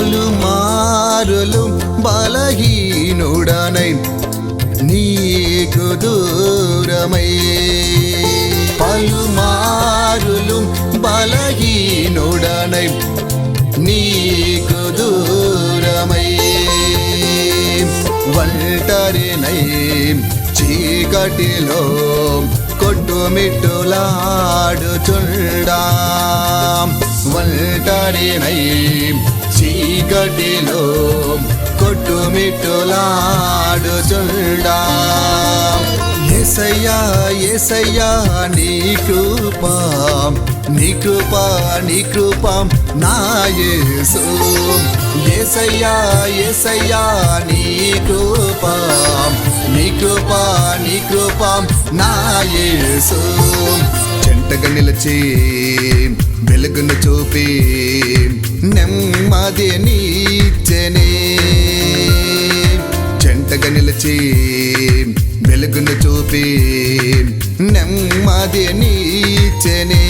పలుమారులు బలహీనుడనై నీకు దూరమై పలుమారులు బలహీనుడనై నీకు దూరమై ఒంటరినై చీకటిలో కొట్టుమిట్టులాడుచుండా ఒంటరినై చీకటిలో కొట్టుమిట్టులాడుచుండా యేసయ్యా యేసయ్యా నీ కృపా నీ కృపా నీ కృపా నా యేసు యేసయ్యా యేసయ్యా నీ కృపా నీ కృపా నీ కృపా నా యేసు చెంటగా నిలిచి వెలుగును చూపి నెమ్మది నీచెనే చెంటగా నిలిచి వెలుగును చూపి నెమ్మది నీచెనే